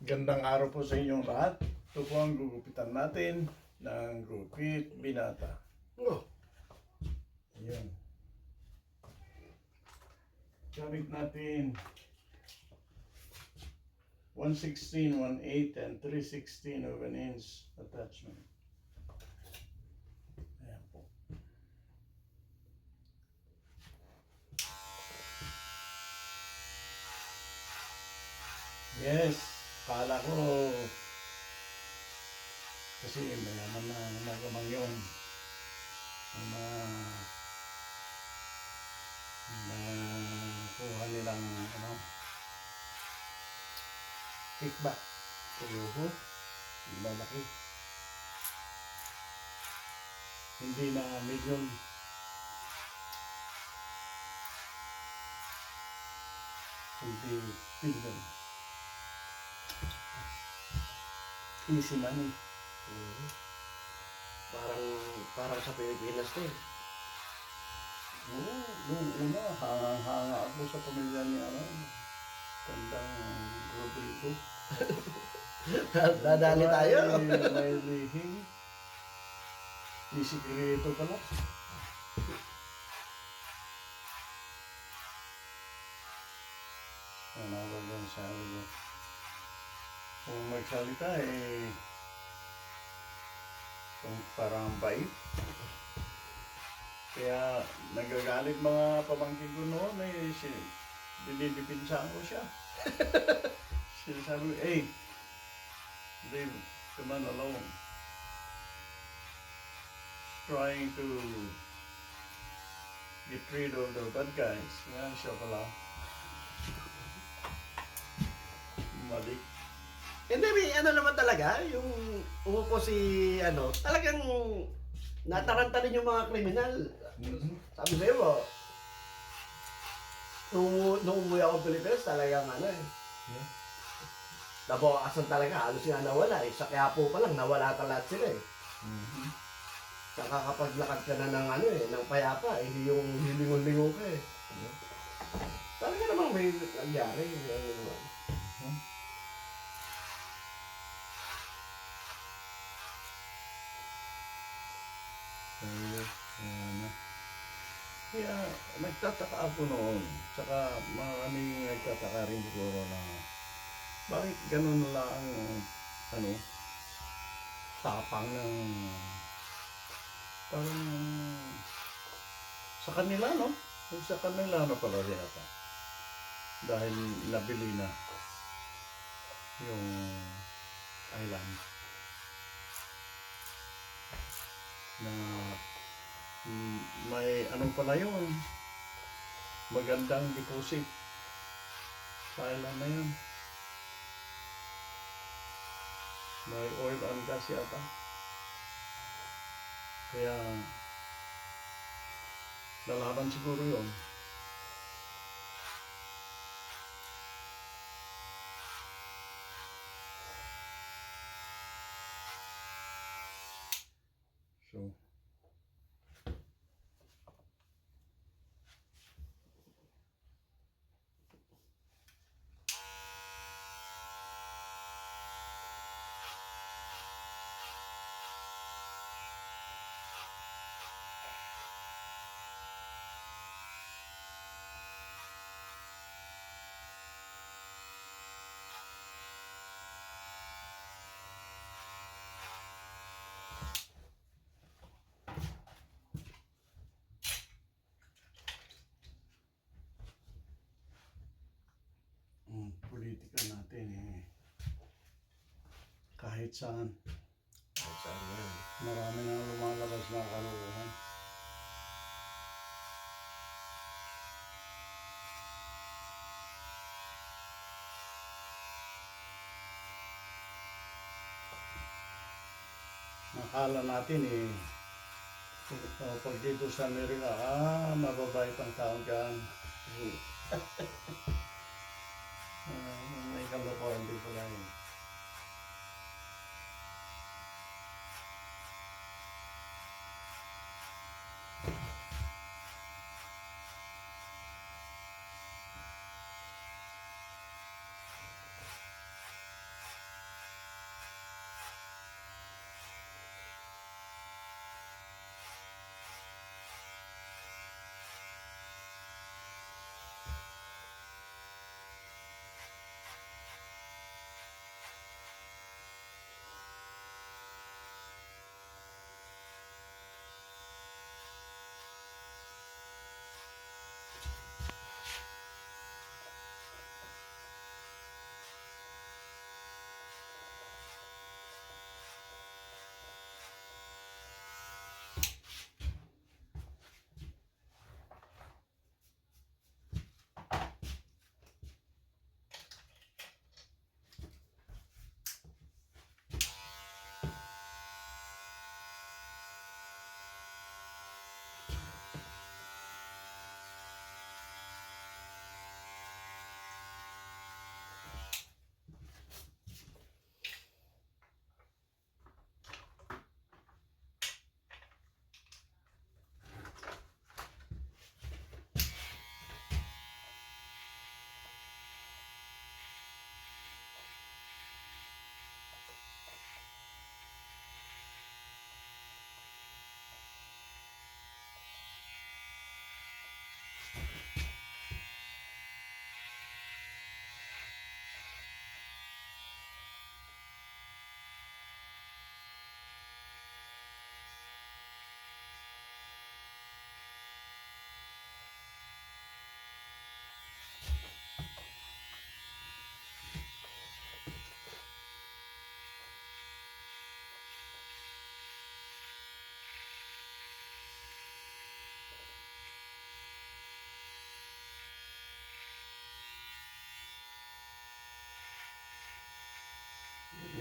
Gandang araw po sa inyong lahat. Ito po ang gugupitan natin ng Gupit Binata. Oh, Ayan. Gamit natin 116, 1/8 and 3/16 of an inch attachment. Ayan po. Yes, kala ko kasi mayaman na nagamang yun. Ang kuha nilang kickback. Pero malaki. Hindi na medium. Hindi medium. Easy money. parang sa Pilipinas din. Oo, nung una, hanga ako sa pamilya ni Tandang Rodrigo. Dadali tayo. May lihim. May sikreto pala. Ano ba bang sabi ko? Kung magsalita kung parang bait. Kaya nagagalit mga pamangkin ko noon dinidipinsahan ko siya. Sinasabi ko, hey, Dave, come on alone. Trying to get rid of the bad guys. Yan, siya pala. Mali. Hindi, may ano naman talaga, yung umupo si, talagang nataranta rin yung mga kriminal. Sabi sa'yo mo, nung umuwi ako Pilipinas, talagang nabawasan talaga, halos nga nawala eh. Sa Quiapo pa lang, nawala talaga sila eh. Nakakapaglakad ka na ng payapa, hindi yung hilingon-lingon ka eh. Talaga namang may nangyari. Kaya nagtataka ako noon. Tsaka maraming nagtataka rin siguro na bakit ganun lang tapang ng parang sa kanila, no? Sa kanila na pala yata. Dahil nabili na yung island na may pala yun, magandang deposit sa island na yun. May oil and gas yata. Kaya lalaban siguro yun. So politika natin kahit saan yan. marami nang lumalabas na kalokohan. Nakala natin pag dito sa Amerika, mababait ang taon dyan. May kalokohan din pala yun.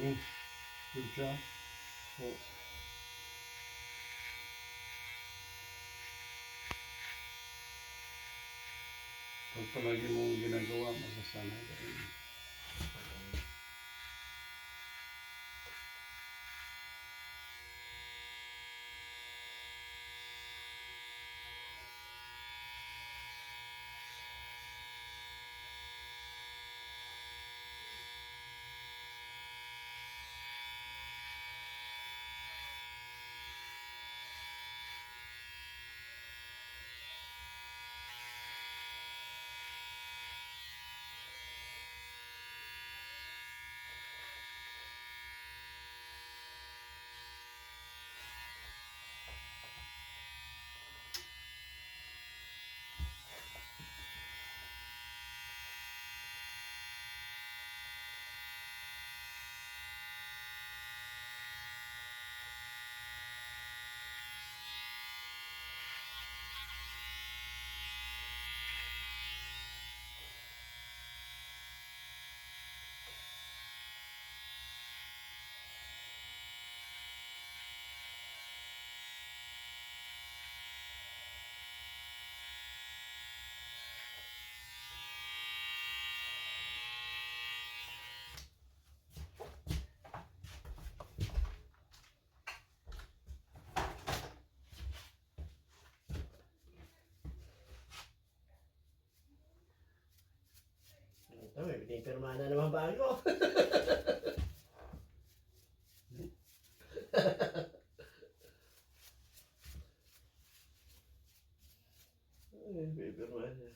Okay. Good job. Oh. Pag palagi mong ginagawa, masasanay ka rin. Ito, may pinipirma na naman bago. Ay, pinipirma na.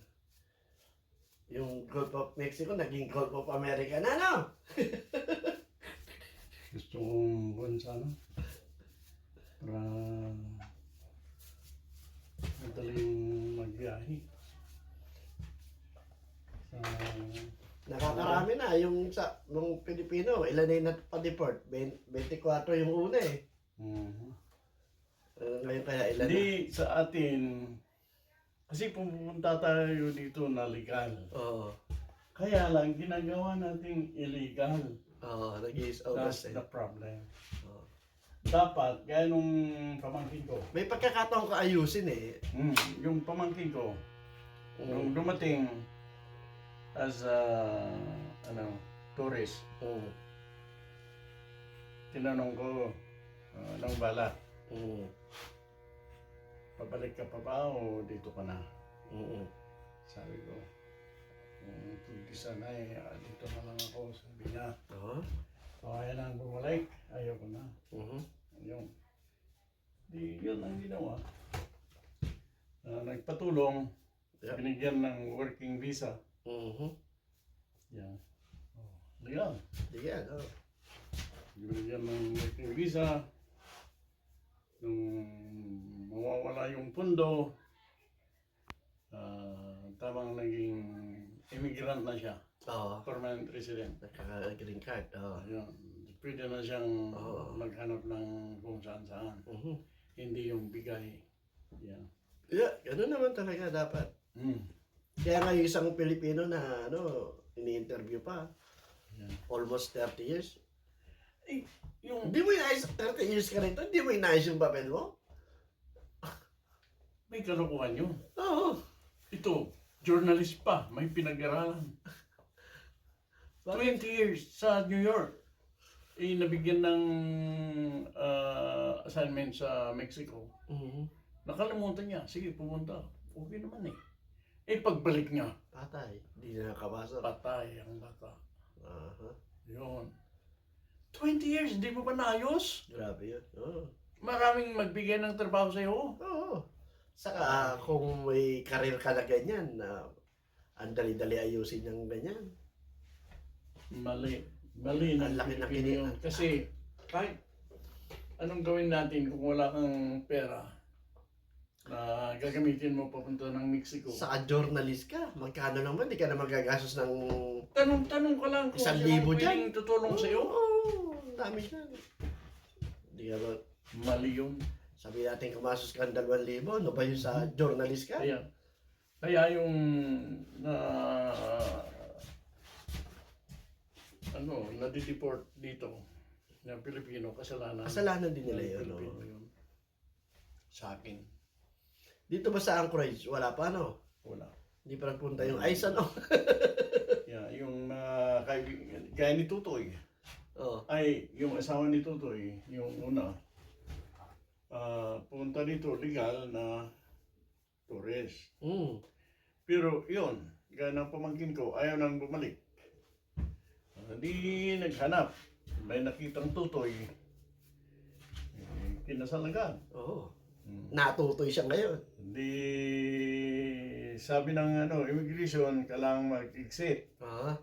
Yung Gulf of Mexico, naging Gulf of America na, no? Gusto kong buwan sana. Para madaling magbiyahe. Sa Nakakarami na yung sa nung Pilipino, ilan na yung nagpa-deport? 24 yung una eh. mhm. Ngayon kaya ilan na? Hindi sa atin, kasi pumunta tayo dito na legal. Oo. Kaya lang, ginagawa nating illegal. Oo, nag-iis That's eh. the problem. Oo. Dapat, gaya nung pamangkin ko, May pagkakataon ko ayusin eh. yung pamangkin ko, Oo. nung dumating as a tourist, Oo. tinanong ko, anong balak? Oo. Pabalik ka pa ba o dito ka na? Oo. Sabi ko, pwede sana dito na lang ako. Sabi niya, Oo. kaya nang bumalik, ayoko na. Oo. Yun. Di yun ang ginawa. Nagpatulong, Yeah. binigyan ng working visa. Oo. Yan. Legal. Di yan, oh. Binigyan ng working visa. Nung mawawala yung pundo, tamang naging immigrant na siya. Oo. Permanent resident. Nagkaka-green card, oo. Ayun. Pwede na siyang Oo. maghanap ng kung saan-saan. Oo. Hindi yung bigay. Yan. Yeah, gano'n naman talaga dapat. Kaya nga yung isang Pilipino na ini-interview pa. Yan. Almost 30 years. Yung Hindi mo inayos, 30 years ka rito, hindi mo inayos yung papel mo? may kalokohan yun. Oo. Ito, journalist pa, may pinag-aralan. 20 years sa New York. Nabigyan ng assignment sa Mexico. Mhm. Nakalimutan niya. Sige, pumunta. Okay naman eh. Pagbalik niya, Patay. Hindi na nakapasok. patay ang bata. Aha. Yun. 20 years, hindi mo pa naayos? Grabe yun. Oo. Maraming magbigay ng trabaho sa'yo. Oo. Saka kung may karir ka na ganyan, ang dali-dali ayusin yung ganyan. Mali. Mali ng Ang laki ng Pilipino yun. Kasi kahit anong gawin natin kung wala kang pera na gagamitin mo papunta ng Mexico. Saka journalist ka, magkano naman, di ka na magagastos ng... Tanong-tanong ka lang kung 1,000 sino ang dyan. pwedeng tutulong sa'yo. Oo, ang dami dyan. Di ka ba, Mali yun. sabi natin kumasos ka ng 2,000, ano ba yun sa journalist ka? Kaya yung na-deport dito, Ng Pilipino, kasalanan. Kasalanan din nila Ng yun. Pilipino Oh. yun. Sa akin, Dito ba sa Anchorage? Wala pa, no? wala. Hindi pa nagpunta yung ice, ano? Yeah, yung kaibigan, gaya ni Tutoy, Oh. ay yung asawa ni Tutoy, yung una, pumunta dito legal na tourist. Mm. Pero yun, gaya ng pamangkin ko, ayaw nang bumalik. Hindi naghanap. May nakitang Tutoy, kinasal agad. Oo. Hmm. Natutoy siya ngayon. Hindi, sabi ng immigration, kailangan mag-exit. Ah.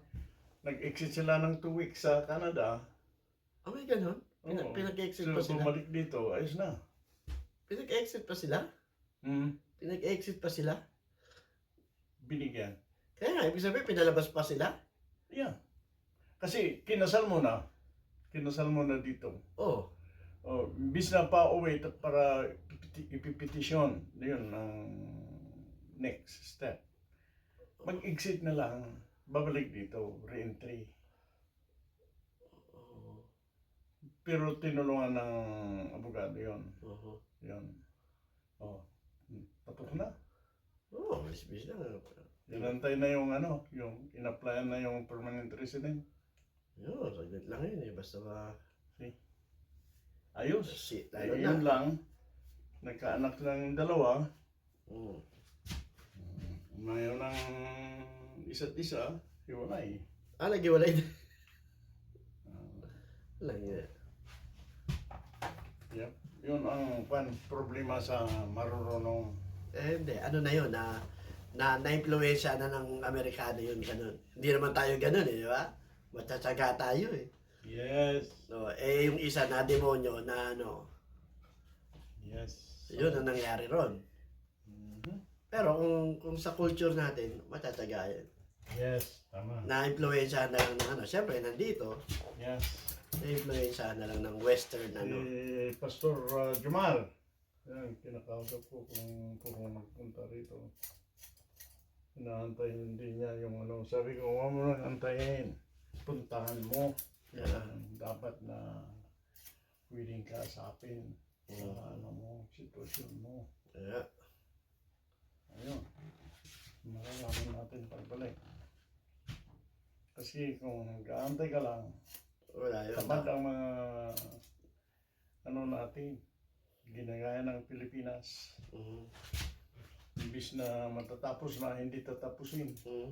Nag-exit sila ng 2 weeks sa Canada. Oh, may ganun? Oo. Pinag-exit So, pa sila? bumalik dito, ayos na. Pinag-exit pa sila? Hmm. Pinag-exit pa sila? Binigyan. Kaya nga, ibig sabihin, pinalabas pa sila? Yeah. Kasi kinasal mo na. Kinasal mo na dito. Oo. Oh, bis na pa uwi para ipipetisyon. Yun ang next step. Mag-exit na lang. Babalik dito. Re-entry. Oo. Pero tinulungan ng abogado yun. Oo. Yun. Oh. Tapos na. Oo, bis-bis lang. Inantay na yung yung in-applyan na yung permanent resident. Yun, saglit lang yun eh. Basta ba... Ayos. Lalo na. Yun lang. Nagkaanak ng dalawa. Mm. Umayaw ng isa't isa. Hiwalay. Ah, nag-iwalay din. Ah, Lang yun. yep. Yun ang problema sa marurunong. Eh, hindi. Ano na yun, na-influensya na ng Amerikano yun, ganun. Hindi naman tayo ganun eh, di ba? Matsatsaga tayo eh. Yes. No, eh, yung isa na demonyo na Yes. yun ang nangyari ron. Mhm. Pero kung sa culture natin, matsatsaga yan. Yes. Tama. Na-influensya na lang ng siyempre nandito, Yes. na-influensya na lang ng western Pastor Jumar. Yan, kinakausap ko kung magpunta rito. Inaantayin din niya yung sabi ko, huwag mo nang antayin. Puntahan mo. Yeah. Dapat na pwedeng kausapin sa sitwasyon mo. Yeah. Ayun. Maralaman natin pagbalik. Kasi kung gaantay ka lang, Wala yun. tamad ang mga natin, ginagaya ng Pilipinas. Mhm. Imbis na matatapos na hindi tatapusin. Mhm.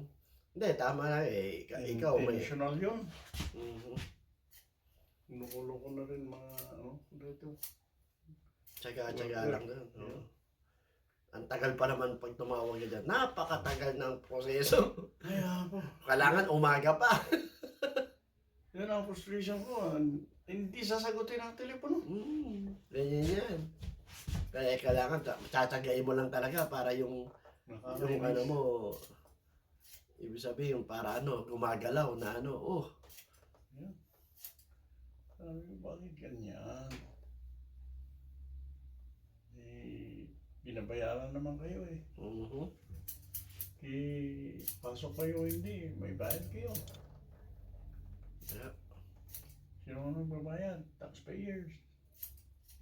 Hindi, tama lang eh. Ikaw may... Intentional yun. Mhm. Nukulo ko na rin mga dito. Tsaga-tsaga lang doon. Oo. Ang tagal pa naman pag tumawag ka dyan. Napakatagal ng proseso. Kaya po. Kailangan umaga pa. Yun ang frustration ko. Hindi sasagutin ang telepono. Ganyan yan. Kaya kailangan, tsatsagain mo lang talaga para yung mo, ibig sabihin, para gumagalaw na Yeah. Sabi ko, bakit ganyan? Binabayaran naman kayo eh. Mhm. Pasok kayo hindi, may bayad kayo. Yeah. Sino ang nagbabayad? Taxpayers.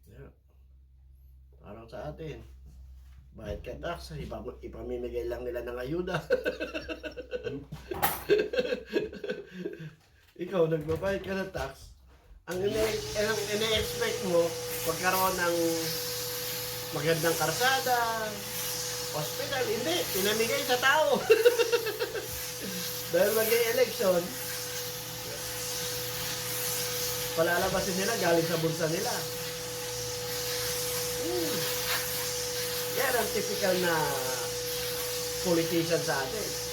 Yeah. Parang sa atin. Bayad ka tax, ipamimigay lang nila ng ayuda. Ikaw, nagbabayad ka ng tax. Ang ine-expect mo, pagkaroon ng magandang karsada, hospital, hindi. Pinamigay sa tao. Dahil mag-election, palalabasin nila galing sa bulsa nila. Yan ang typical na politician sa atin.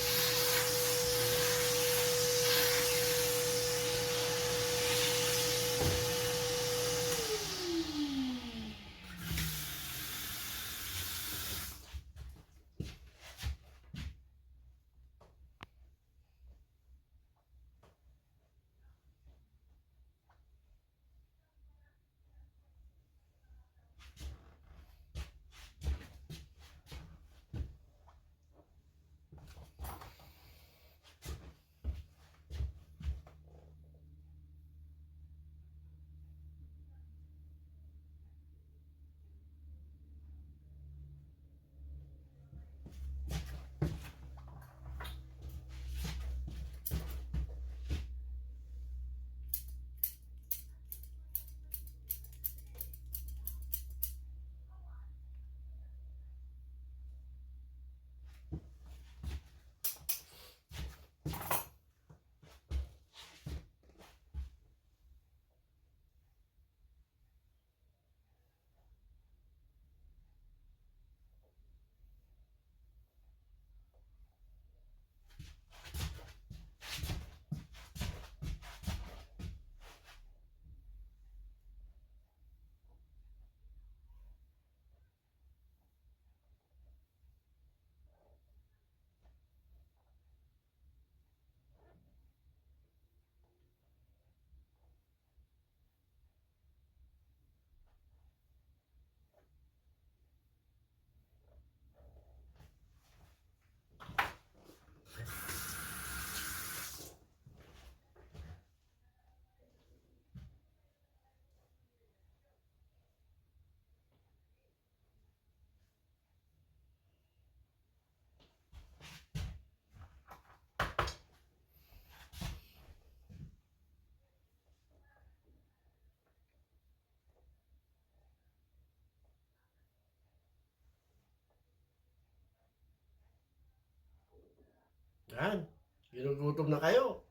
Yan. Ginugutom na kayo.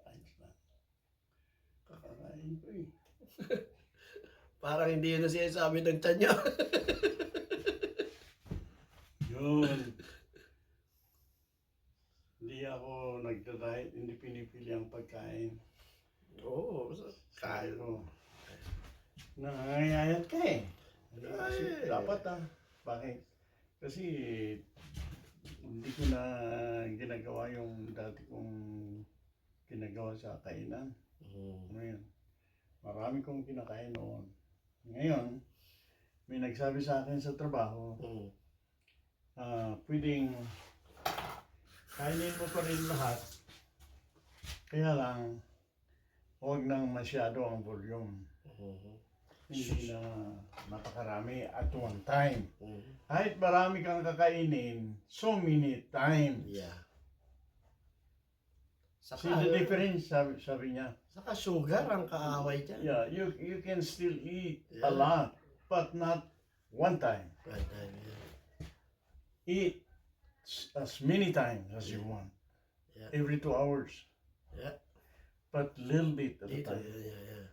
Ayos na. Kakakain ko eh. Parang hindi yun na sinasabi ng tiyan niya. Yun. Hindi ako nagda-diet, hindi pinipili ang pagkain. Oo. Kaya ko. Nangangayayat ka eh. Kasi Ay. dapat Bakit? Kasi hindi ko na ginagawa yung dati kong ginagawa sa kainan. Ngayon, marami kong kinakain noon. Ngayon, may nagsabi sa akin sa trabaho, pwedeng kainin mo pa rin lahat. Kaya lang, huwag nang masyado ang volume. Hindi na napakarami at one time. Kahit marami kang kakainin, so many times. Yeah. See the difference, sabi niya. Saka sugar ang kaaway dyan. Yeah, you can still eat Yeah. a lot, but not one time. Right time, yeah. Eat as many times as you want. Yeah. Every 2 hours. Yeah. But little bit at a Dito, time. yeah.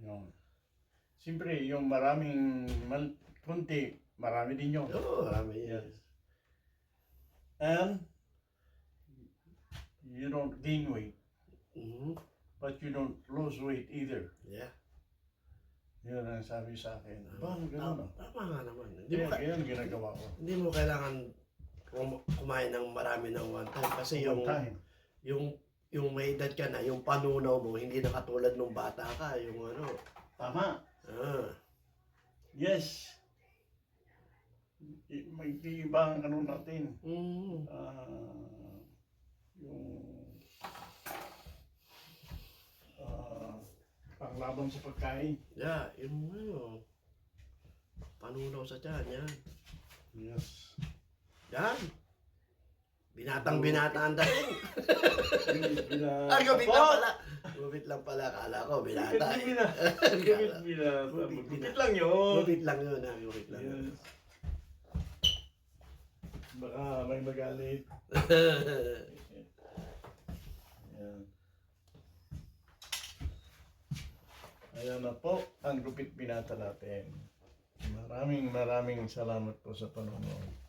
Yun. Siyempre, yung maraming kunti, marami din yun. Oo, marami yan. Yes. And you don't gain weight, but you don't lose weight either. Yeah. Yun ang sabi sa akin. Ba, gano'n Tama nga naman. Kaya yan ginagawa ko. Hindi mo kailangan kumain ng marami ng one time kasi One time. yung may edad ka na, yung panunaw mo, hindi na katulad nung bata ka, yung ano. Tama. Yes. Mag-iiba ang ano natin. Yung panglaban sa pagkain. Yeah, yung ano, panunaw sa tiyan, yan. Yes. Yan. Binatang-binata ang dating. Gupit lang Gupit pala. Gupit lang pala. Kala ko, binata. Gupit lang yun. Gupit lang yun, ha? Gupit lang yun. Yes. Baka may magalit. Ayan. Ayan na po ang gupit binata natin. Maraming salamat po sa panonood.